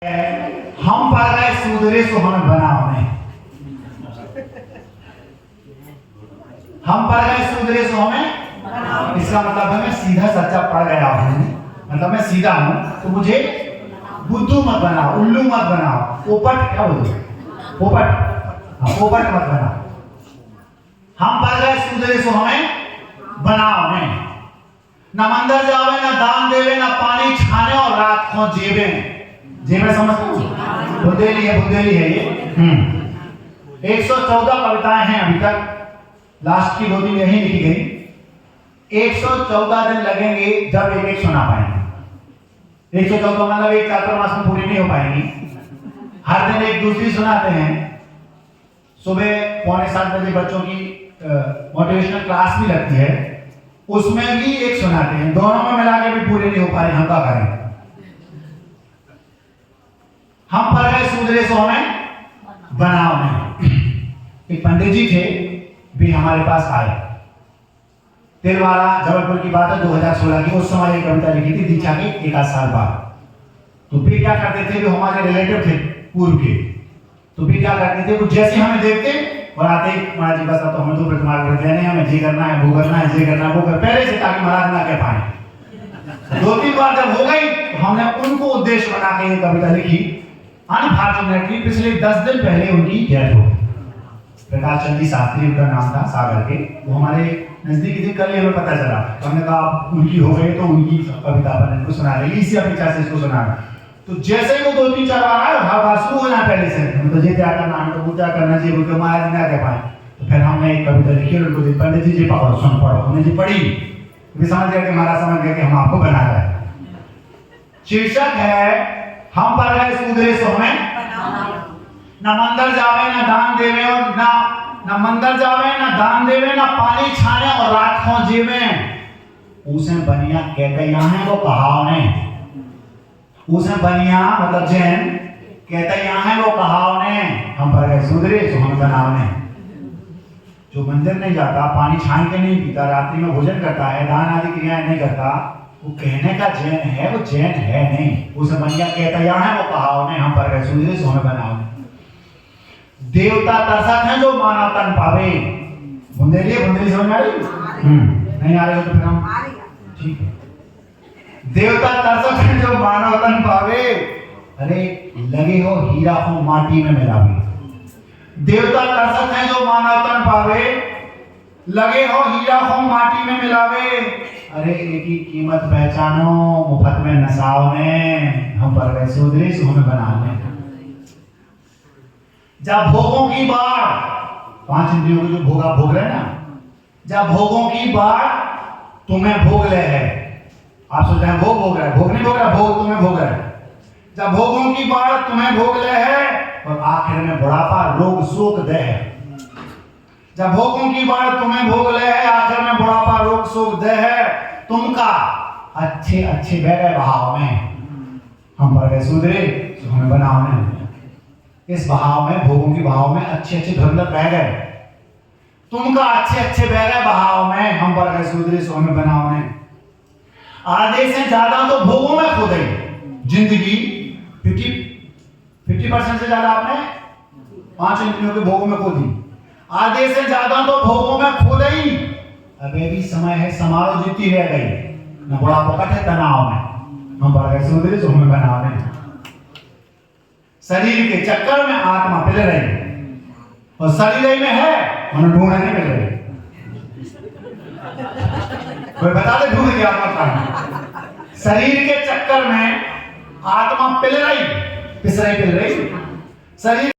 हम पढ़ गए सुधरे सो हमें बनाओ नहीं। हम पढ़ गए सुधरे सो हमें बनाओ। इसका मतलब है मैं सीधा सच्चा पढ़ गया हूँ, मतलब मैं सीधा हूँ, तो मुझे बुद्धू मत बनाओ, उल्लू मत बनाओ, पोपट क्या बोलते, पोपट, हाँ पोपट मत बनाओ। हम पढ़ गए सुधरे सो हमें बनाओ नहीं। न मंदिर जावे, न दान देवे, न पानी छाने और रात को जेबे। जेबे समझते हो? बुंदेली है ये। 114 कविताएं हैं अभी तक, लास्ट की 2 दिन यही लिखी गई। 114 दिन लगेंगे जब एक एक सुना पाएंगे। 114 मतलब एक चातुर्मास में पूरी नहीं हो पाएंगी। हर दिन एक दूसरी सुनाते हैं। सुबह 6:45 बजे बच्चों की मोटिवेशनल क्लास भी लगती है, उसमें भी एक सुनाते हैं। दोनों में मिला के भी पूरे नहीं हो पा रहे, हम क्या करें? हम पढ़ गए सुधरे सो हमें बनाओ नहीं। एक पंडित जी थे, भी हमारे पास आए। तिलवाड़ा जबलपुर की बात है, 2016 की। उस समय एक कविता लिखी थी दीक्षा के 1 साल बाद। तो भी क्या करते थे, जो हमारे रिलेटिव थे पूर्व के, तो भी क्या करते थे, वो जैसे हमें देखते और आते महाराज जी बस तो हमें तो प्रतिमा करते हैं, हमें जी करना है, वो करना है, ये करना है, वो कर पहले से, ताकि महाराज ना कह पाए। 2-3 बार जब हो गई तो हमने उनको उद्देश्य बना के ये कविता लिखी। अनफॉर्चुनेटली पिछले 10 दिन पहले उनकी डेथ हो गई। प्रकाश चंद्र शास्त्री उनका नाम था, सागर के। वो हमारे नजदीकी थे, कल हमें पता चला। हमने कहा उनकी हो गई तो उनकी कविता अपन इनको सुना रही, इसी अपेक्षा से इसको सुना रहा। तो जैसे ही वो 2-3-4 बार आए, हर बार शुरू होना पहले से, हमें तो ये क्या करना, हमें तो वो क्या करना चाहिए, वो महाराज ना कह पाए। तो फिर हमने एक कविता लिखी और उनको दी, पंडित जी पढ़ो, सुन पढ़ो। हमने जी पढ़ी, वे समझ गया कि महाराज समझ गए कि हम आपको बना रहे हैं। शीर्षक है हम पढ़ गए सुधरे सो हमें न मंदिर जावे, न दान देवे, और न मंदिर जावे, न दान देवे, न पानी छाने और रात को जीवे। उसे बनिया कहते यहाँ है, वो कहाव नहीं। उसे बनिया मतलब जैन कहते यहाँ है, वो कहाव ने। हम पढ़ गए सुधरे सो हमें बनाव ने। जो मंदिर नहीं जाता, पानी छान के नहीं पीता, रात्रि में भोजन करता है, दान आदि क्रियाएं नहीं करता, वो कहने का जैन है, वो जैन है नहीं। उसे बनिया कहता यहाँ है, वो कहाव ने। हम पढ़ गए सुधरे सो हमें बनाव ने। देवता तरसत है जो मानव तन पावे। बुंदेली समझ में आ रही? नहीं आ रही हो तो फिर हम ठीक है। देवता तरसत है जो मानव तन पावे, अरे लगे हो हीरा हो माटी में मिलावे। देवता तरसत है जो मानव तन पावे, लगे हो हीरा हो माटी में मिलावे। अरे इनकी कीमत पहचानो, मुफ्त में नसाओ ने। हम पढ़ गए सुधरे सो हमें बनाने। जब भोगों की बाढ़, 5 इंद्रियों को जो भोगा भोग रहे ना, जब भोगों की बाढ़ तुम्हें भोग ले है। आप सोच रहे हैं भोग भोग रहा है, भोग नहीं भोग रहा, भोग तुम्हें भोग रहा है। जब भोगों की बाढ़ तुम्हें भोग ले है और आखिर में बुढ़ापा रोग शोक दे है। जब भोगों की बाढ़ तुम्हें भोग ले है, आखिर में बुढ़ापा रोग शोक दे है, तुमका अच्छे अच्छे बह गए बहाव में। हम पढ़ गए सुधरे सो हमें बनाओ ने। इस बहाव में, भोगों की बहाव में अच्छे अच्छे धुरंधर बह गए, तुमका अच्छे अच्छे बह गए बहाव में। हम पढ़ गए सुधरे सो हमें बनाओ ने। आधे से ज्यादा तो भोगों में खो गई जिंदगी। 50% से ज्यादा आपने 5 इंद्रियों के भोगों में खो दी। आधे से ज्यादा तो भोगों में खो गई। अबे भी समय है, समारोह जीती रह गई, न बड़ा पकड़ है तनाव में। हम पढ़ गए सुधरे सो हमें बनाओ ने। शरीर के चक्कर में आत्मा पिल रही, और शरीर में है उन्हें ढूंढने नहीं मिल रही। कोई बता दे ढूंढ के आत्मा कहां? शरीर के चक्कर में आत्मा पिल रही, पिस रही, पिल रही। शरीर